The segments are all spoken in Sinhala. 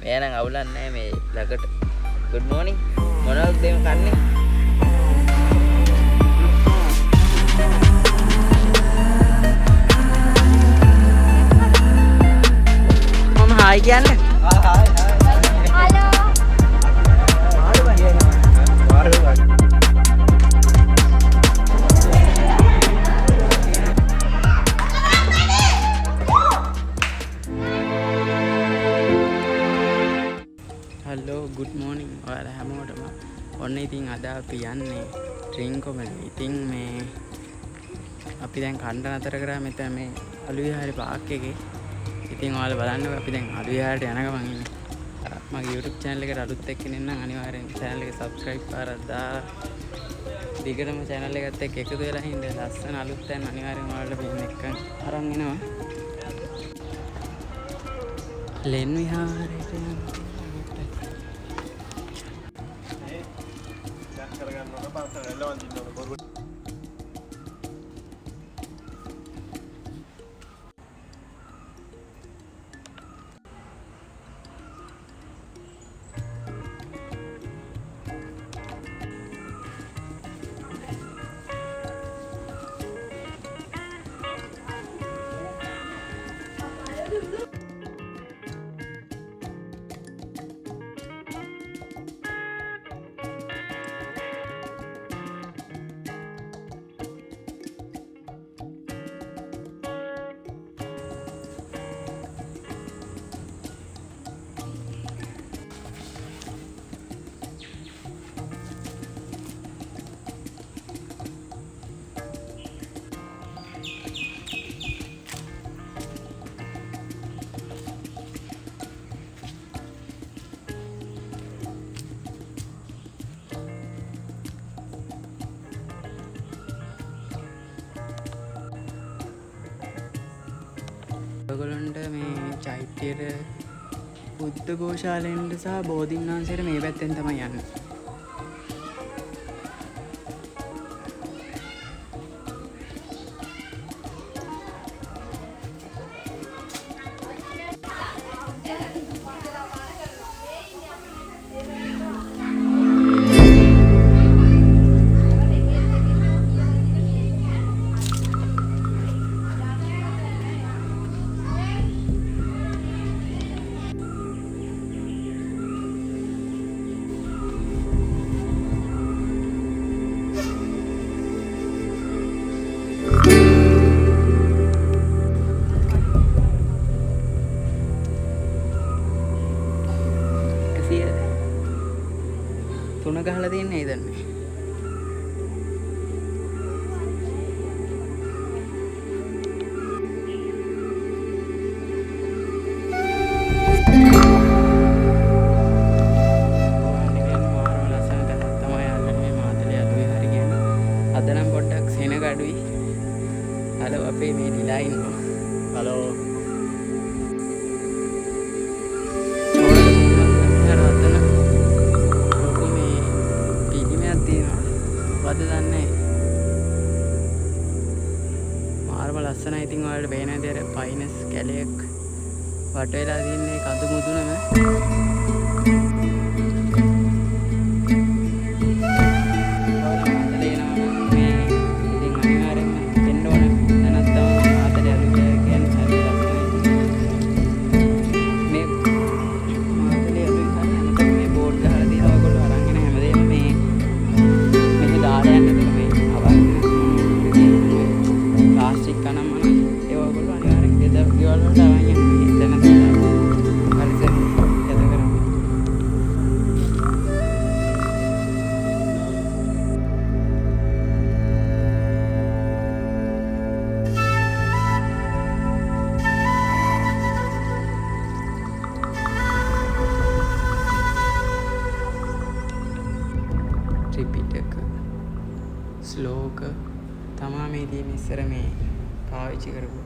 මේ නම් අවුලක් නැහැ මේ ළඟට. good morning. මොනවද දෙම කන්නේ? මම හායි කියන්නේ. හායි හලෝ good morning ඔයාලා හැමෝටම. ඔන්න ඉතින් අද අපි යන්නේ ට්‍රින්කොමලි. ඉතින් මේ අපි දැන් කණ්ඩ නතර කරා මෙතන මේ අලු විහාරේ පාක් එකේ. ඉතින් ඔයාලා බලන්නකෝ අපි දැන් අලු විහාරයට යන ගමන් ඉන්නේ. මගේ YouTube channel එකට අලුත් එක්කෙනෙක් නම් අනිවාර්යෙන් channel එක subscribe කරලා දාලා දිගටම channel එකත් එක්ක එකතු වෙලා ඉන්න. ලස්සන අලුත් තැන් අනිවාර්යෙන් ඔයාලට පේන එක අරන් එනවා. ලෙන් විහාරයට යනවා. ඔයගොල්ලන්ට මේ චෛත්‍යයට බුද්ධ ගෝශාලෙන්ට සහ බෝධීන් වහන්සේට මේ පැත්තෙන් තමයි යන්නේ. තුන ගහලා තියන්නේ ඉදන්නේ. අද නම් පොඩ්ඩක් සෙනග අඩුයි. හලෝ අපේ මේ නිලා ඉන්නවා. හලෝ මාර්ම ලස්සනයි. ඉතින් ඔයාලට පේන විදිහට පයින්ස් කැලයක් වට වෙලා තින්නේ කඳු මුදුනම. ත්‍රිපිටක ශ්ලෝක තමා මේ දී ඉස්සර මේ පාවිච්චි කරපු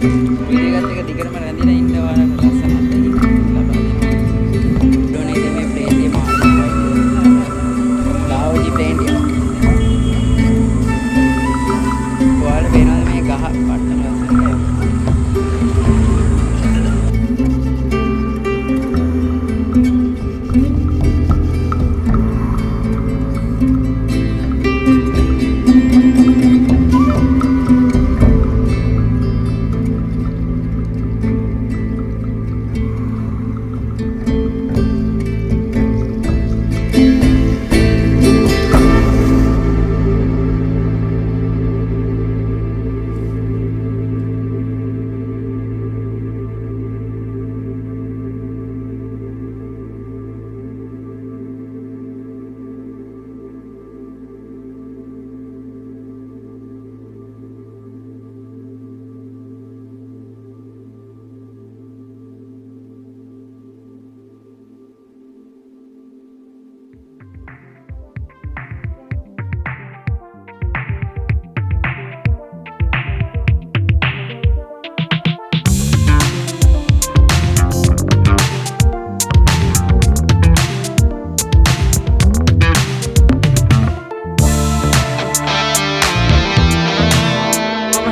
වීඩියෝ එකත් එක දිගටම රැඳිලා ඉන්න ඔයාලට ලස්සනට ලබා දෙනවා. ඩොනේට් මේ ප්‍රේතිය මාර්ගය. ලාවෝජි ප්‍රේතිය. ඔයාලට පේනවද මේ ගහ පට්ටම ලස්සනයි.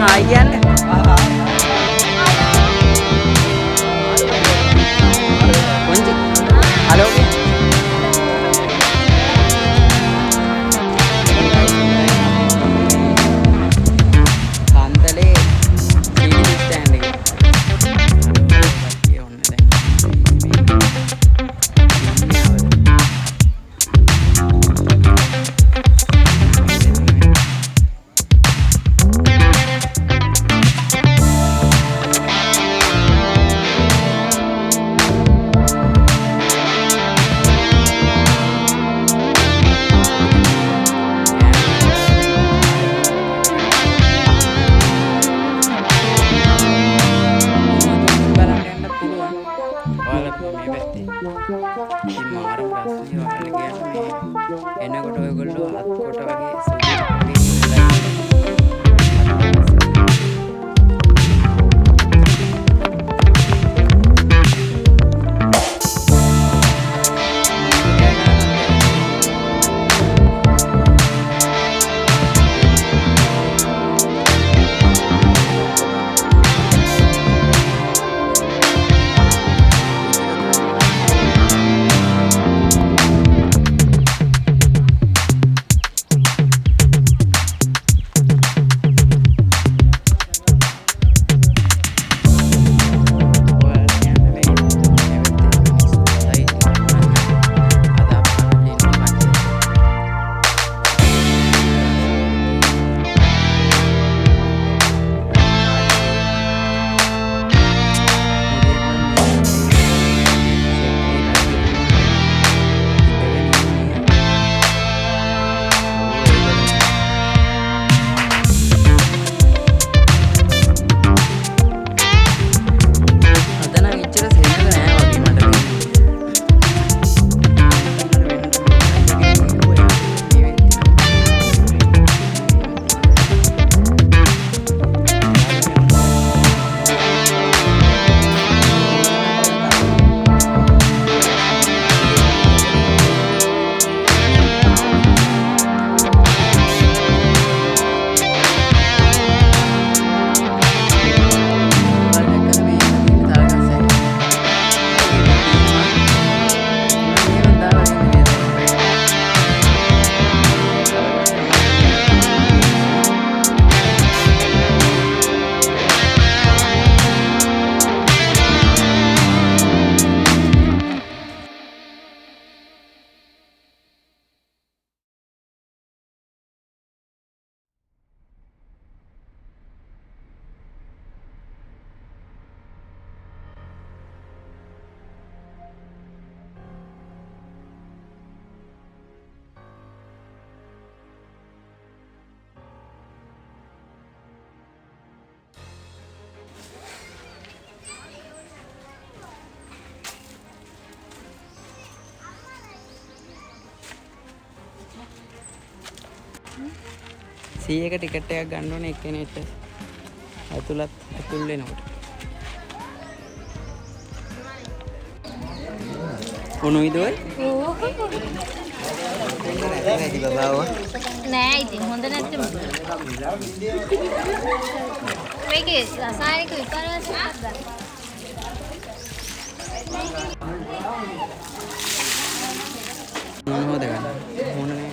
Hai කියන්නේ කොන්ජි හලෝ කාන්තලේ සීඩි ස්ටෑන්ඩ් එක ඔන්න දැන් මාරම රස්නේ ඔයාලා කියන්නේ එනකොට ඔයගොල්ලෝ අත්කොට වගේ සීයක ටිකට් එකක් ගන්න ඕනේ එක්කෙනෙක්ට. ඇතුල් වෙනකොට. උණුයිද ඔය? නෑ ඉතින් හොඳ නැත්නම් මේකේ රසායනික විපර්යාස මොකක්ද? මොනවද ගන්න? මොන නෑ.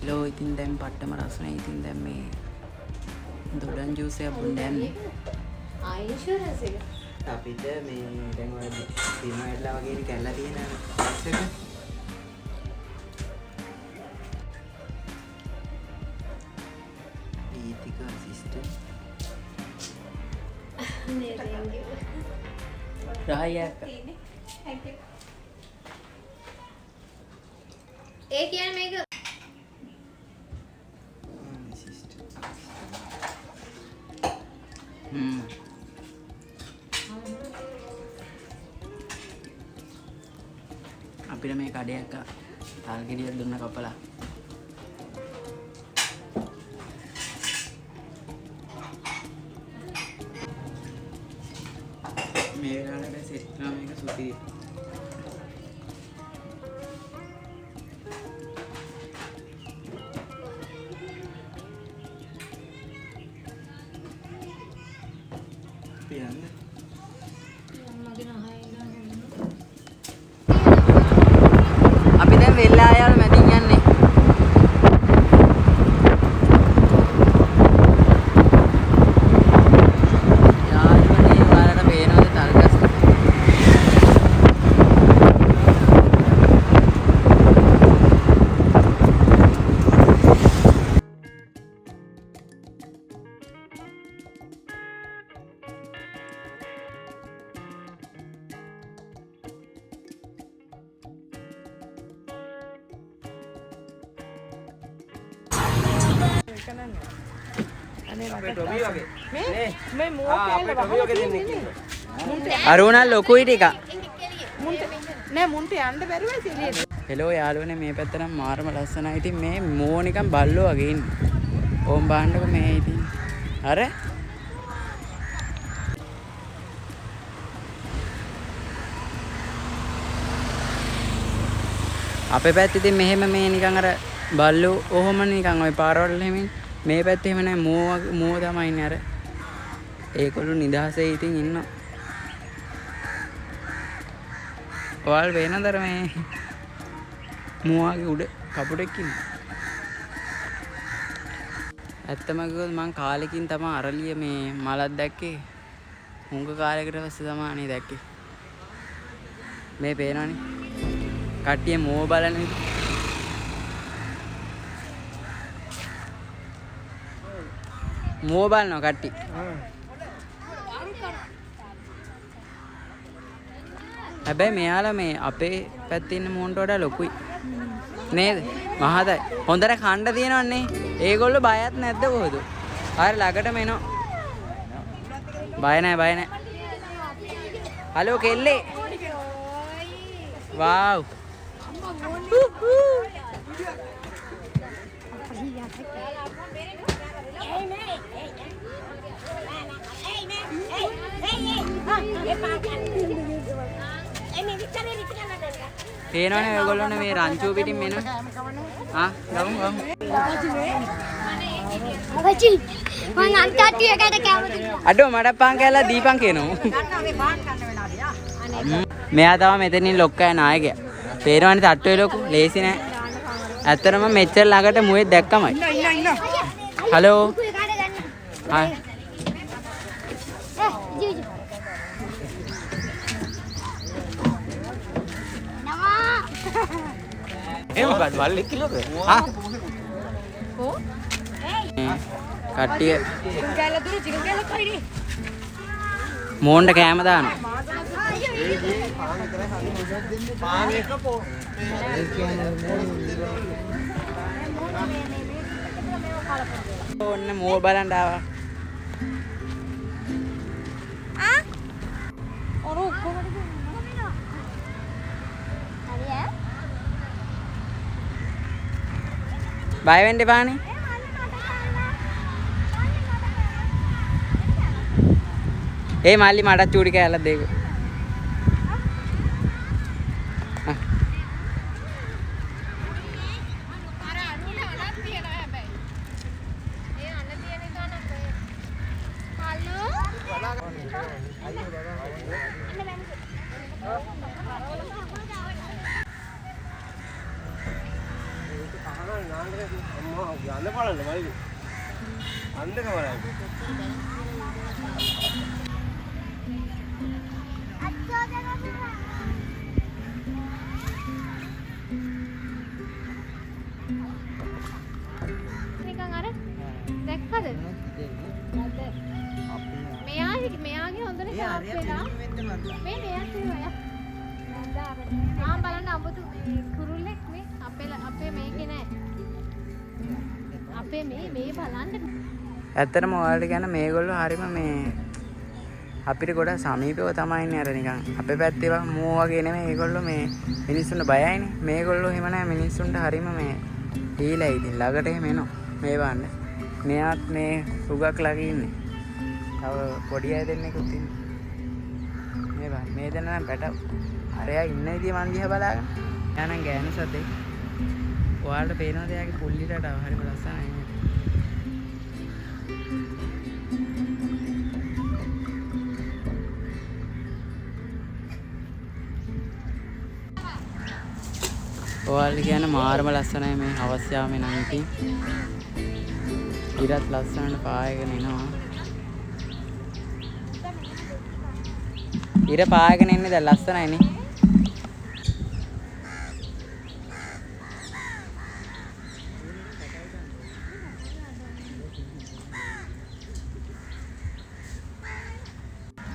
Hello, ඉතින් දැන් පට්ටම රසනේ. ඉතින් දැන් මේ දොඩම් ජූස් එක බොන්න යන්නේ. ඉන්ෂුරන්ස් එක. අපිට මේ දැන් ඔය බිමයිලා වගේ කැල්ලා තියෙන බස් එක. ඊතික සිස්ටම්. නේ thank you. රායක. thank you. ඒ කියන්නේ මේක අපිට මේ කඩයක් තල් ගෙඩියක් දුන්න කපලා මේ වෙලාවට සෙට් කරා මේක සුපිරි. අපි දැන් වෙල්ලා යාල මැදින් යන්නේ. යාළුවනේ ඔයාලට පේනවද තල්ගස්? අරුණ ලොකුයි ටික. නෑ මුන්ට යන්න බැරුව සිරියට. හෙලෝ යාළුවනේ මේ පැත්ත නම් මාරම ලස්සනයි. ඉතින් මේ මෝ නිකන් බල්ලෝ වගේ ඉන්නේ. ඕම් බාන්නකො මේ ඉතින්. අර අපේ පැත්ත ඉතින් මෙහෙම මේ නිකන් අර බල්ලෝ ඔහොම නිකන් ওই පාරවල් එහෙමින් මේ පැත්තේ එහෙම නැහැ මෝ තමයි ඉන්නේ අර ඒගොල්ලෝ නිදහසේ ඉතින් ඉන්නවා. ඔයාල වෙනදර මේ මුවාගේ උඩ කපුටෙක් ඉන්නවා. ඇත්තම කිව්වොත් මං කාලෙකින් තමයි අරලිය මේ මලක් දැක්කේ. හුඟ කාලයකට පස්සේ තමයි අනේ දැක්කේ. මේ පේනවනේ. කට්ටිය මෝ බලන විදිහ. මෝ බලනවා කට්ටිය. හැබැයි මෙයාලා මේ අපේ පැත්තේ ඉන්න මෝන්ට වඩා ලොකුයි. නේද? මහතයි. හොඳට කණ්ඩ තියෙනවන්නේ. ඒගොල්ලෝ බයත් නැද්ද කොහොද? හරි ළඟටම එනවා. බය නැහැ. හලෝ කෙල්ලේ. වාව්. පේනවනේ ඔයගොල්ලෝනේ මේ රංචුව පිටින් මෙනවා. ගමු. අවචි මං අන්තට්ටිය එකට කැමති. අඩෝ මඩ පාන් කෑල්ලා දීපන් කියනවා. මෙයා තමයි මෙතනින් ලොක්කයි නායකයා. පේනවනේ තට්ටුවේ ලොකු ලේසි නෑ. ඇත්තටම මෙච්චර ළඟට මුවේ දැක්කමයි. හලෝ. හායි. ඒ මොකක්ද වල්ලෙක් කිලෝද? කට්ටිය මෝන්ට කෑම දානවා. ඔන්න මෝල් බලන්න ආවා. ඔර ඔක්කොම හරිය බය වෙන්න එපානේ. ඒ මල්ලි මටත් චූටි කෑල්ලක් දෙකෝ. නිකන් අර දැක්කද? මෙයාගේ හොඳට ෂාප් වෙලා මේ මෙයා කියලා බලන්න අඹතු කුරුල්ලෙක් මේ අපේ මේකේ නෑ අපේ මේ බලන්න ඇත්තටම ඔයාලට කියන මේගොල්ලෝ හරිම මේ අපිට ගොඩක් සමීපව තමයි ඉන්නේ අර නිකන් අපේ පැත්තේ මෝ වගේ නෙමෙයි ඒගොල්ලෝ මේ මිනිස්සුන්ට බයයිනේ මේගොල්ලෝ එහෙම නෑ මිනිස්සුන්ට හරිම මේ දීලා ඉතින් ළඟට එහෙම එනවා මේ වන්න මෙයාත් මේ සුගක් ළඟ ඉන්නේ තව පොඩි අය දෙන්නෙකුත් ඉන්නේ මේ වන්න මේ දෙන්න නම් පැටව අරයා ඉන්න විදිය මන් දිහා බලාගෙන යානම් ගෑනු සතේ ඔයාලට පේනවද එයාගේ පුල්ලිටට හරිම ලස්සනයි නේද ඔයාලට කියන මාරම ලස්සනයි මේ හවස් යාමේ නම් ඉතින් ඉරත් ලස්සනට පායගෙන එනවා ඉර පායගෙන එන්නේ දැන් ලස්සනයිනේ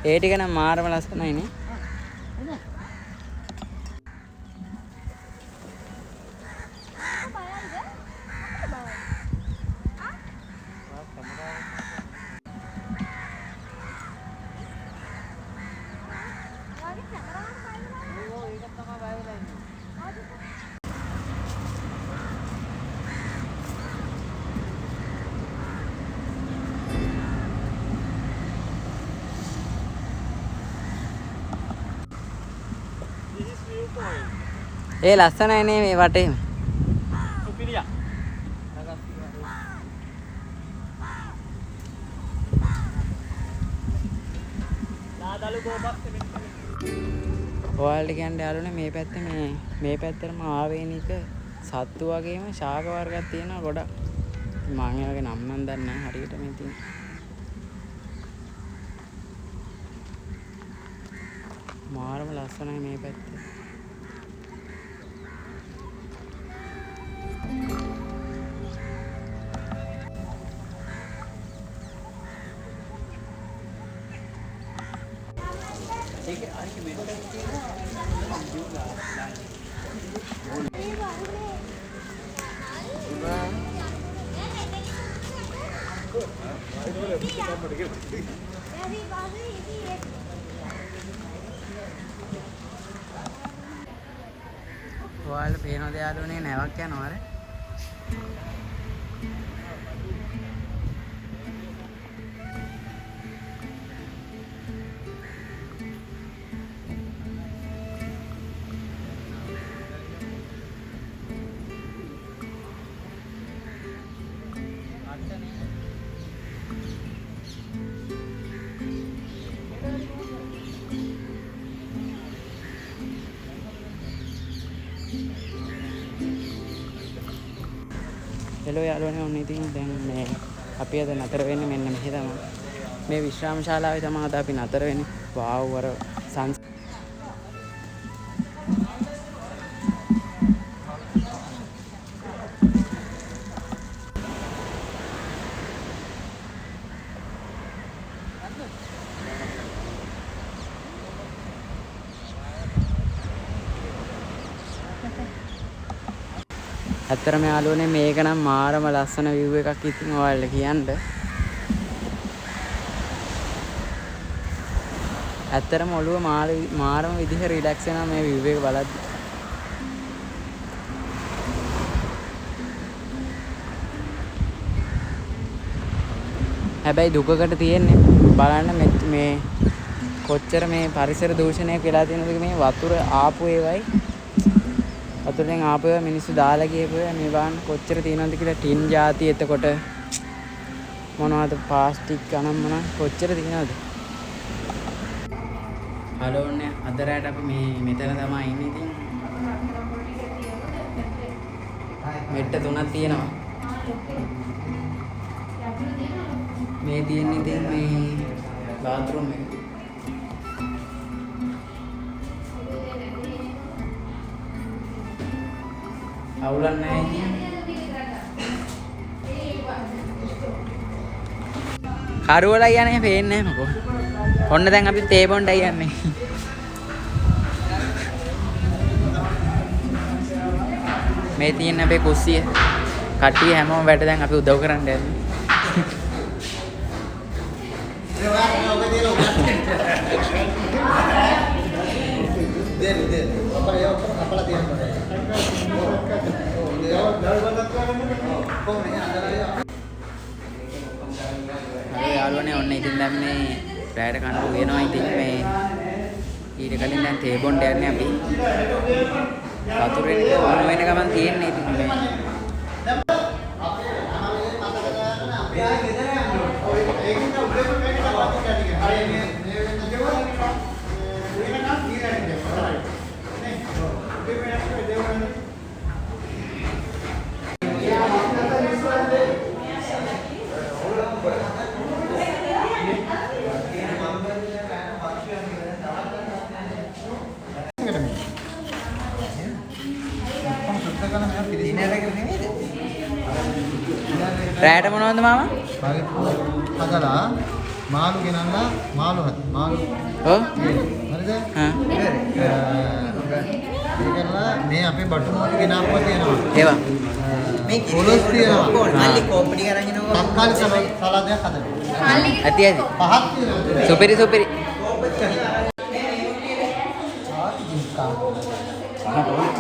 ඒ ටික නම් මාරම ලස්සනයිනේ ඒ ලස්සනයිනේ මේ වටේම සුපිරියා ලාදලු ගෝබක් ඔයාලට කියන්න යාළුවනේ මේ පැත්තේ මේ පැත්තටම ආවේනික සත්තු වගේම ශාක වර්ගයක් තියෙනවා ගොඩක් මම ඒ වගේ නම් දන්නේ නැහැ හරියට මේ තියෙන මාරම ලස්සනයි මේ පැත්තේ ඔයාලට පේනවද යාළුවනේ නැවක් යනවා අර හෙලෝ යාළුවනේ ඔන්න ඉතින් දැන් මේ අපි අද නතර වෙන්නේ මෙන්න මෙහෙ තමයි මේ විශ්‍රාම ශාලාවේ තමයි අද අපි නතර වෙන්නේ වාව් වර ඇත්තටම යාළුවනේ මේක නම් මාරම ලස්සන view එකක් ඉතින් ඔයාලට කියන්න. ඇත්තටම ඔළුව මාරම විදිහ රිලැක්ස් වෙනවා මේ view එක බලද්දි. හැබැයි දුකකට තියෙන්නේ බලන්න මේ කොච්චර මේ පරිසර දූෂණයක් වෙලා තියෙනවද මේ වතුර ආපු ඒවයි වතුරෙන් ආපු ඒවා මිනිස්සු දාලා ගියපු ඒවා මේ බලන්න කොච්චර තියෙනවද කියලා ටින් ಜಾති එතකොට මොනවද ප්ලාස්ටික් ගණන් මොන කොච්චර තියෙනවද. හලෝන්නේ අද රැට අපි මේ මෙතන තමයි ඉන්නේ ඉතින් මෙට්ට 3ක් තියෙනවා. මේ තියෙන්නේ ඉතින් මේ බාත්රූම් එක. අවුලක් නැහැ ඉතින්. කරුවලා යන්නේ පේන්නේ නැහැ මොකෝ. ඔන්න දැන් අපි තේ බොණ්ඩයි යන්නේ. මේ තියෙන අපේ කුස්සිය. කට්ටිය හැමෝම වැඩ දැන් අපි උදව් කරන්න යන්නේ. යාළුවනේ ඔන්න ඉතින් දැන් මේ රැයට කන්න උයනවා ඉතින් මේ ඊට කලින් දැන් තේ බොණ්ඩ යන්නේ අපි. වතුරේ වුණ වෙන ගමන් තියෙන්නේ ඉතින් මේ රැයට මොනවද මාමා? හදලා මාළු ගෙනල්ලා මාළු ඔව් හරිද? හා ඒකලා මේ අපේ බටු මාළු ගෙනාවා තියෙනවා. ඒවා මේ කොලොස් තියෙනවා. මල්ලි කෝප්පටි කරන් ඉනවා. තක්කාලි සලාදයක් හදලා. ඇති ඇති. පහක් තියෙනවා. සුපිරි සුපිරි.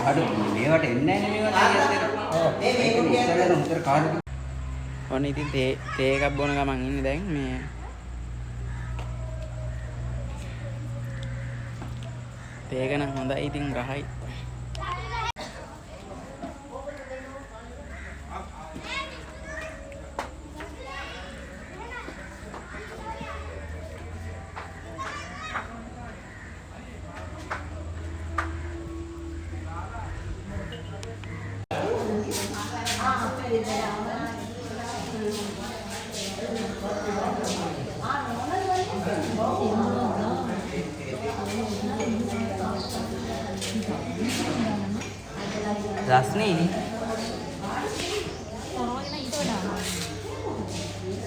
අඩු මේවට එන්නේ නැහැ මේවට මේක ඔන්න ඉතින් තේ එකක් බොන ගමන් ඉන්නේ දැන් මේ තේක නම් හොඳයි ඉතින් රහයි. රස්නේ නේ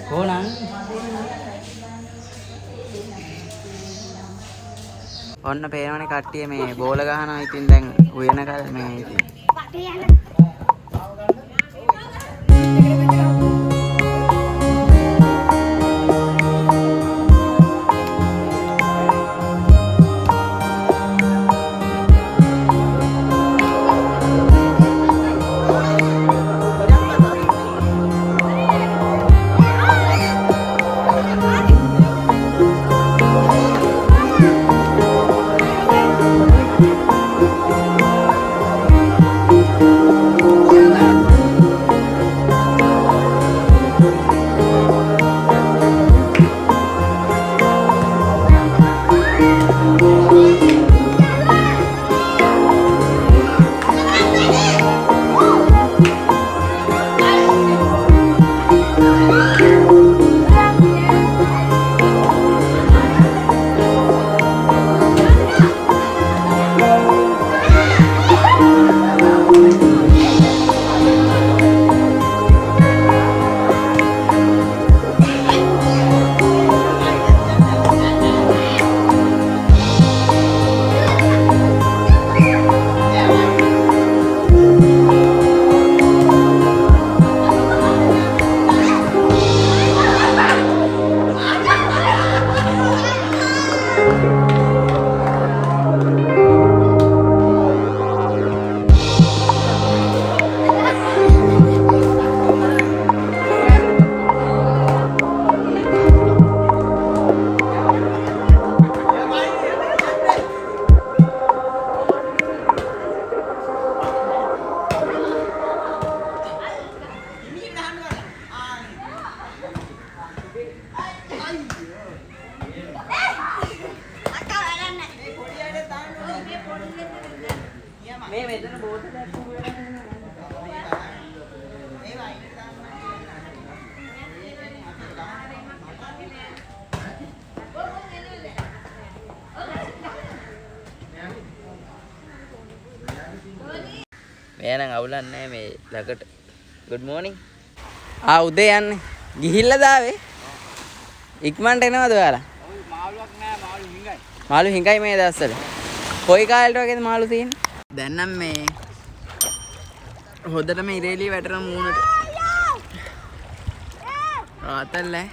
කොහොනම් ඔන්න පේනවනේ කට්ටිය මේ බෝල ගහනවා ඉතින් දැන් උයන කල මේ ඉතින් මේ මෙතන බෝතලයක් මෙයා නම් අවුලක් නැහැ මේ ළකට. good morning. උදේ යන්නේ. ගිහිල්ලා දාවේ. ඉක්මනට එනවද ඔයාලා? මාළුවක් නැහැ, මාළු හිඟයි. මාළු හිඟයි මේ දවස්වල. කොයි කාලේට වගේද මාළු තියෙන්නේ? දැන් නම් මේ හොදටම ඉරේලිය වැටෙන මූණට. රාතල්ලා